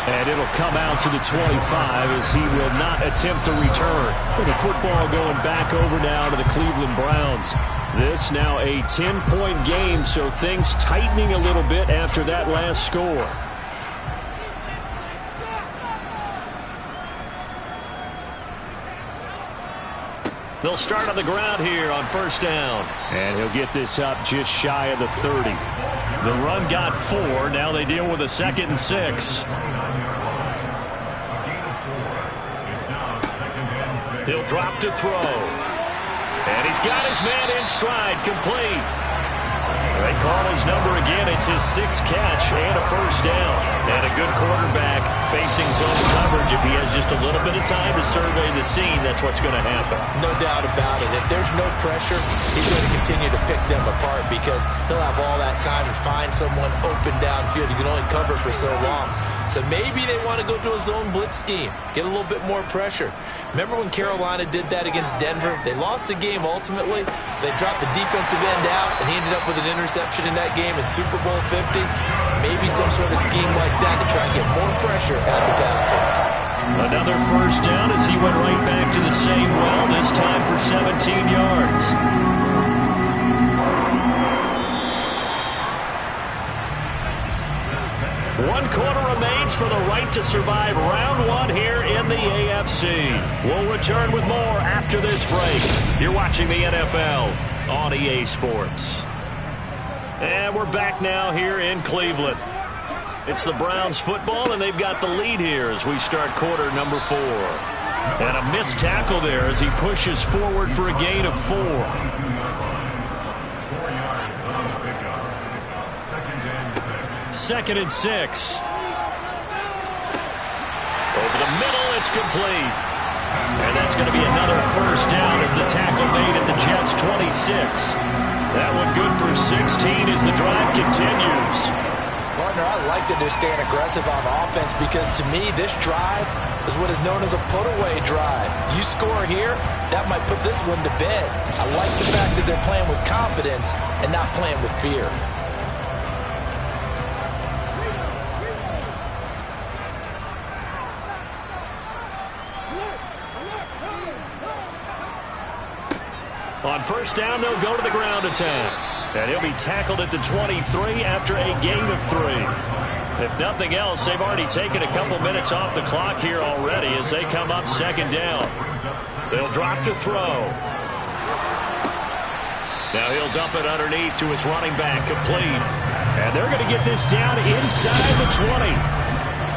And it'll come out to the 25 as he will not attempt to return. With the football going back over now to the Cleveland Browns. This now a 10-point game, so things tightening a little bit after that last score. They'll start on the ground here on first down. And he'll get this up just shy of the 30. The run got 4. Now they deal with a 2nd and 6. He'll drop to throw. And he's got his man in stride, complete. They call his number again. It's his 6th catch and a first down. And a good quarterback facing zone coverage. If he has just a little bit of time to survey the scene, that's what's going to happen. No doubt about it. If there's no pressure, he's going to continue to pick them apart because he'll have all that time to find someone open downfield. You can only cover for so long. So maybe they want to go to a zone blitz scheme, get a little bit more pressure. Remember when Carolina did that against Denver? They lost the game ultimately. They dropped the defensive end out, and he ended up with an interception in that game in Super Bowl 50. Maybe some sort of scheme like that to try and get more pressure at the passer. Another first down as he went right back to the same well, this time for 17 yards. 1 quarter remains for the right to survive round 1 here in the AFC. We'll return with more after this break. You're watching the NFL on EA Sports. And we're back now here in Cleveland. It's the Browns football, and they've got the lead here as we start quarter number 4. And a missed tackle there as he pushes forward for a gain of 4. 4 yards on the pickup. 2nd and 6. Over the middle, it's complete. And that's going to be another first down as the tackle made at the Jets' 26. That one good for 16 as the drive continues. Partner, I like that they're staying aggressive on offense because to me, this drive is what is known as a put-away drive. You score here, that might put this one to bed. I like the fact that they're playing with confidence and not playing with fear. On first down, they'll go to the ground attack. And he'll be tackled at the 23 after a gain of 3. If nothing else, they've already taken a couple minutes off the clock here already as they come up 2nd down. They'll drop to throw. Now he'll dump it underneath to his running back, complete. And they're going to get this down inside the 20.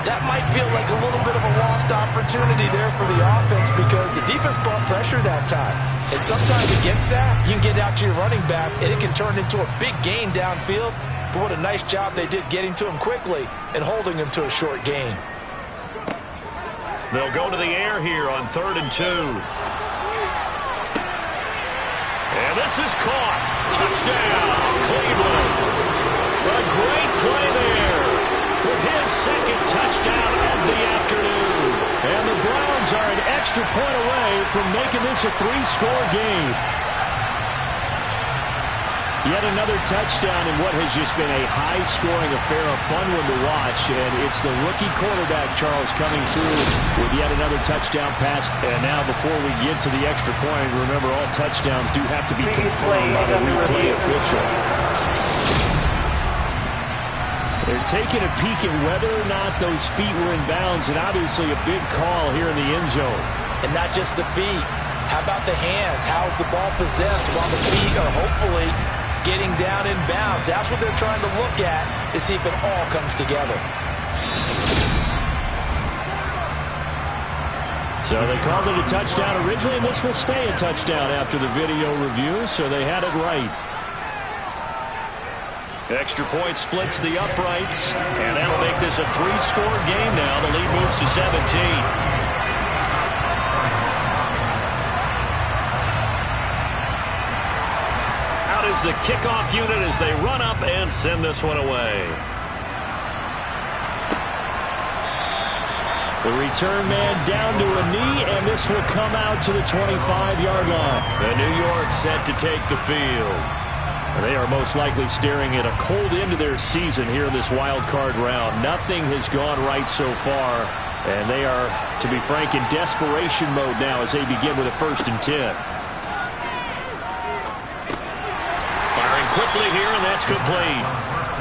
That might feel like a little bit of a lost opportunity there for the offense because the defense brought pressure that time. And sometimes against that, you can get out to your running back, and it can turn into a big gain downfield. But what a nice job they did getting to him quickly and holding him to a short gain. They'll go to the air here on 3rd and 2. And this is caught. Touchdown, Cleveland. A great play there with his 2nd touchdown of the afternoon. And the Browns are an extra point away from making this a 3-score game. Yet another touchdown in what has just been a high-scoring affair, a fun one to watch. And it's the rookie quarterback, Charles, coming through with yet another touchdown pass. And now before we get to the extra point, remember all touchdowns do have to be confirmed by the replay official. They're taking a peek at whether or not those feet were in bounds, and obviously a big call here in the end zone. And not just the feet. How about the hands? How's the ball possessed while the feet are hopefully getting down in bounds? That's what they're trying to look at to see if it all comes together. So they called it a touchdown originally, and this will stay a touchdown after the video review, so they had it right. Extra point splits the uprights, and that'll make this a 3-score game now. The lead moves to 17. Out is the kickoff unit as they run up and send this one away. The return man down to a knee, and this will come out to the 25-yard line. The New York set to take the field. They are most likely staring at a cold end to their season here in this wild card round. Nothing has gone right so far, and they are, to be frank, in desperation mode now as they begin with a 1st and 10. Firing quickly here, and that's complete.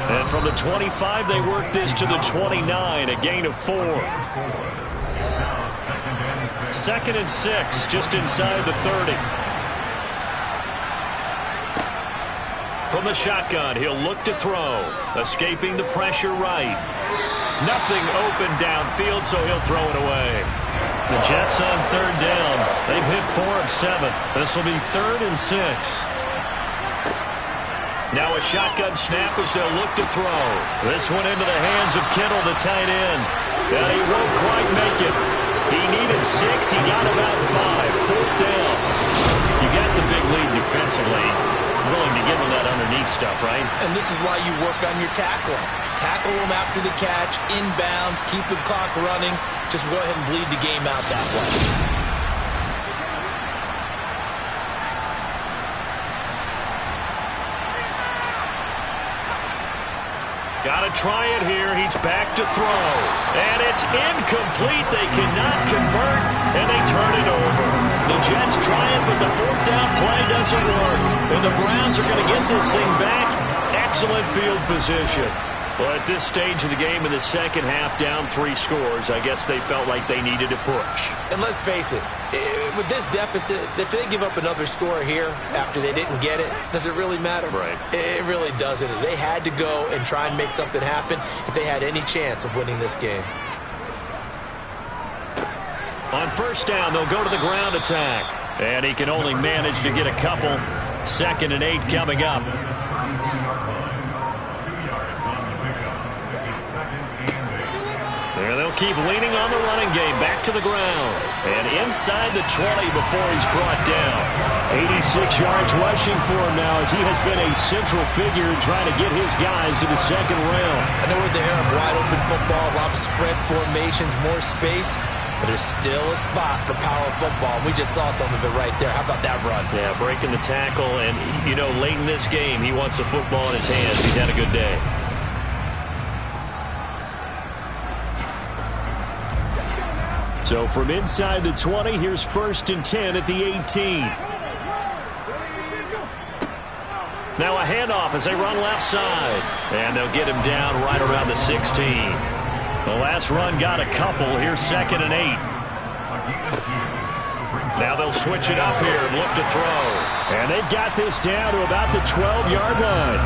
And from the 25, they work this to the 29, a gain of 4. 2nd and 6, just inside the 30. From the shotgun, he'll look to throw. Escaping the pressure right. Nothing open downfield, so he'll throw it away. The Jets on 3rd down. They've hit 4 of 7. This will be 3rd and 6. Now a shotgun snap as they'll look to throw. This one into the hands of Kittle, the tight end. And he won't quite make it. He needed 6. He got about 5. 4th down. You got the big lead defensively. Willing to give him that underneath stuff, right? And this is why you work on your tackling. Tackle him after the catch, inbounds, keep the clock running. Just go ahead and bleed the game out that way. Got to try it here. He's back to throw. And it's incomplete. They cannot convert, and they turn it over. The Jets try it, but the 4th down play doesn't work. And the Browns are going to get this thing back. Excellent field position. Well, at this stage of the game in the second half, down 3 scores, I guess they felt like they needed to push. And let's face it, with this deficit, if they give up another score here after they didn't get it, does it really matter? Right. It really doesn't. They had to go and try and make something happen if they had any chance of winning this game. On 1st down, they'll go to the ground attack. And he can only manage to get a couple. 2nd and 8 coming up. And they'll keep leaning on the running game. Back to the ground. And inside the 20 before he's brought down. 86 yards rushing for him now as he has been a central figure in trying to get his guys to the 2nd round. I know we're in the era of wide open football, a lot of spread formations, more space. But there's still a spot for power football. We just saw some of it right there. How about that run? Yeah, breaking the tackle. And, you know, late in this game, he wants the football in his hands. He's had a good day. So from inside the 20, here's 1st and 10 at the 18. Now a handoff as they run left side. And they'll get him down right around the 16. The last run got a couple. Here's 2nd and 8. Now they'll switch it up here and look to throw. And they've got this down to about the 12-yard line.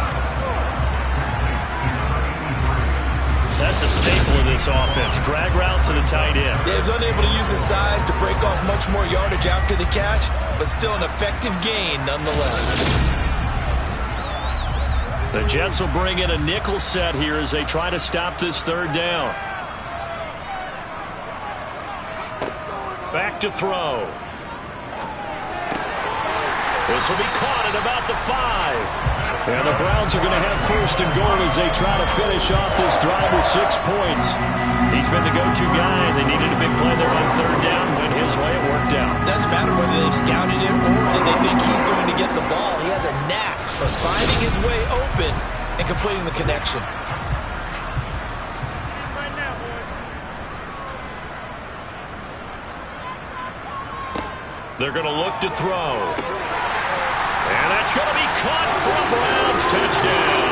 That's a staple of this offense. Drag route to the tight end. Yeah, he was unable to use his size to break off much more yardage after the catch, but still an effective gain nonetheless. The Jets will bring in a nickel set here as they try to stop this 3rd down. Back to throw. This will be caught at about the 5. And the Browns are going to have 1st and goal as they try to finish off this drive with 6 points. He's been the go-to guy. They needed a big play there on 3rd down. Went his way. It worked out. Doesn't matter whether they've scouted it or they think he's going to get the ball. He has a knack for finding his way open and completing the connection. They're going to look to throw. And that's going to be caught for a Browns touchdown.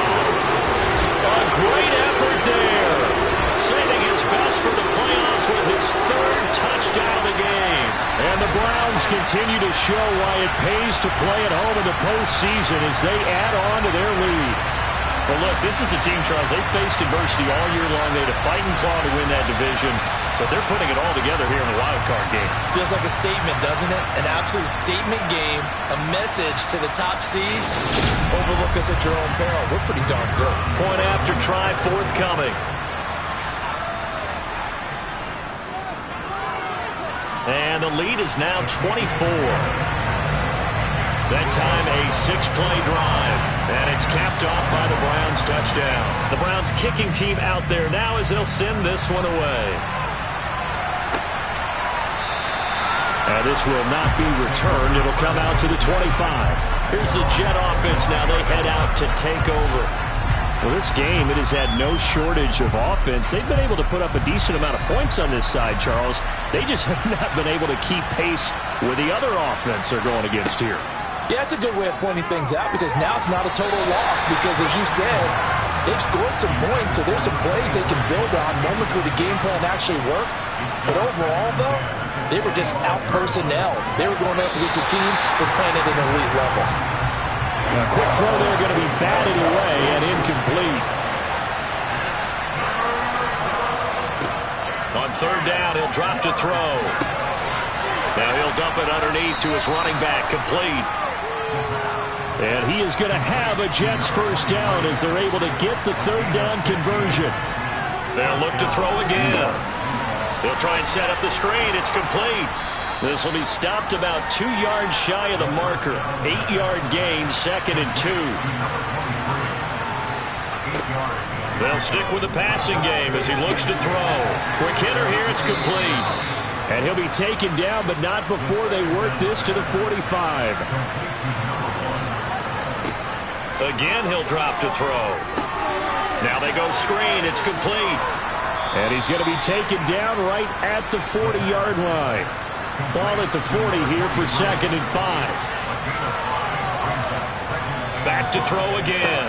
A great effort there. Saving his best for the playoffs with his 3rd touchdown of the game. And And the Browns continue to show why it pays to play at home in the postseason as they add on to their lead. Well, look, this is a team, Charles, they faced adversity all year long. They had a fight and claw to win that division, but they're putting it all together here in the wild card game. Feels like a statement, doesn't it? An absolute statement game, a message to the top seeds. Overlook us at your own peril. We're pretty darn good. Point after try forthcoming. And the lead is now 24. That time a 6-play drive. And it's capped off by the Browns touchdown. The Browns kicking team out there now as they'll send this one away. And this will not be returned. It'll come out to the 25. Here's the Jet offense now. They head out to take over. Well, this game, it has had no shortage of offense. They've been able to put up a decent amount of points on this side, Charles. They just have not been able to keep pace with the other offense they're going against here. Yeah, it's a good way of pointing things out because now it's not a total loss because, as you said, they've scored some points, so there's some plays they can build on, moments where the game plan actually worked. But overall, though, they were just out-personnel. They were going up against a team that's playing at an elite level. A quick throw there going to be batted away and incomplete. On third down, he'll drop to throw. Now he'll dump it underneath to his running back, complete. And he is going to have a Jets first down as they're able to get the third down conversion. They'll look to throw again. They'll try and set up the screen. It's complete. This will be stopped about 2 yards shy of the marker. 8-yard gain, 2nd and 2. They'll stick with the passing game as he looks to throw. Quick hitter here, it's complete. And he'll be taken down, but not before they work this to the 45. Again, he'll drop to throw. Now they go screen, it's complete. And he's going to be taken down right at the 40-yard line. Ball at the 40 here for 2nd and 5. Back to throw again.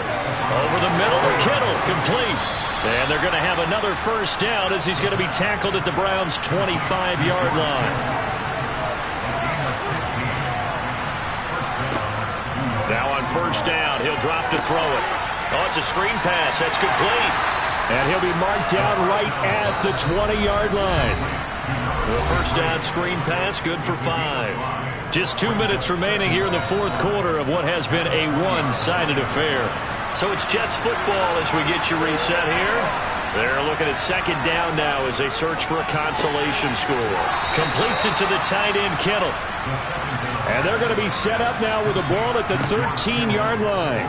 Over the middle to Kittle, complete. And they're going to have another first down as he's going to be tackled at the Browns' 25-yard line. Now on first down, he'll drop to throw it. Oh, it's a screen pass. That's complete. And he'll be marked down right at the 20-yard line. The first down screen pass, good for 5. Just 2 minutes remaining here in the fourth quarter of what has been a one-sided affair. So it's Jets football as we get you reset here. They're looking at second down now as they search for a consolation score. Completes it to the tight end, Kittle. And they're going to be set up now with the ball at the 13-yard line.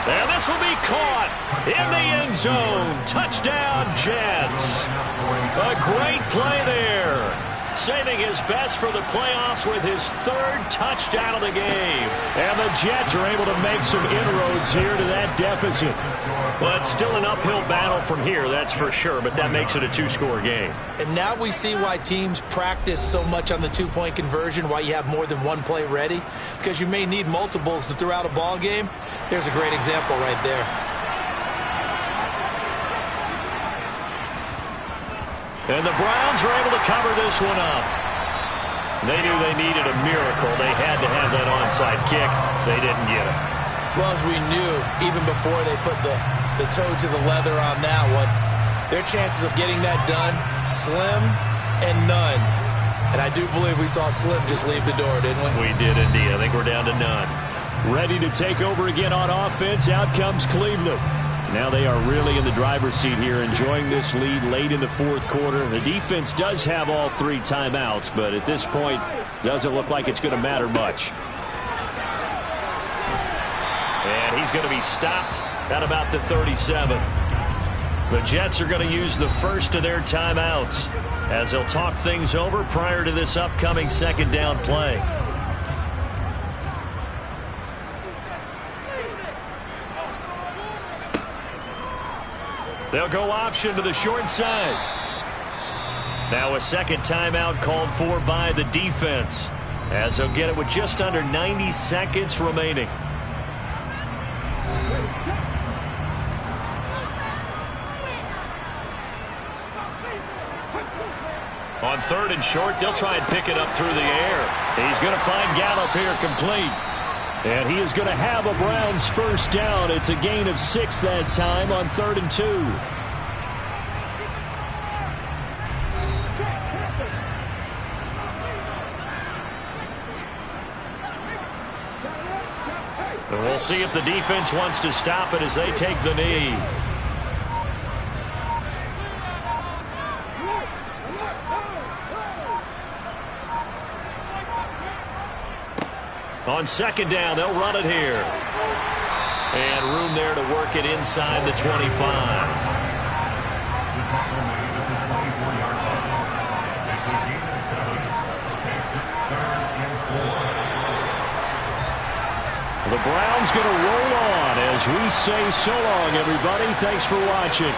And this will be caught in the end zone. Touchdown, Jets. A great play there. Saving his best for the playoffs with his 3rd touchdown of the game. And the Jets are able to make some inroads here to that deficit. Well, it's still an uphill battle from here, that's for sure, but that makes it a 2-score game. And now we see why teams practice so much on the 2-point conversion, why you have more than one play ready, because you may need multiples to throw out a ball game. There's a great example right there. And the Browns are able to cover this one up. They knew they needed a miracle. They had to have that onside kick. They didn't get it. Well, as we knew, even before they put the toe to the leather on that one, their chances of getting that done, slim and none. And I do believe we saw Slim just leave the door, didn't we? We did indeed. I think we're down to none. Ready to take over again on offense. Out comes Cleveland. Now they are really in the driver's seat here, enjoying this lead late in the fourth quarter. The defense does have all 3 timeouts, but at this point, doesn't look like it's going to matter much. And he's going to be stopped at about the 37. The Jets are going to use the first of their timeouts as they'll talk things over prior to this upcoming second down play. They'll go option to the short side. Now a second timeout called for by the defense as they'll get it with just under 90 seconds remaining. On 3rd and short. They'll try and pick it up through the air. He's going to find Gallup here complete. And he is going to have a Browns first down. It's a gain of 6 that time on 3rd and 2. And we'll see if the defense wants to stop it as they take the knee. On 2nd down, they'll run it here. And room there to work it inside the 25. The Browns going to roll on as we say so long, everybody. Thanks for watching.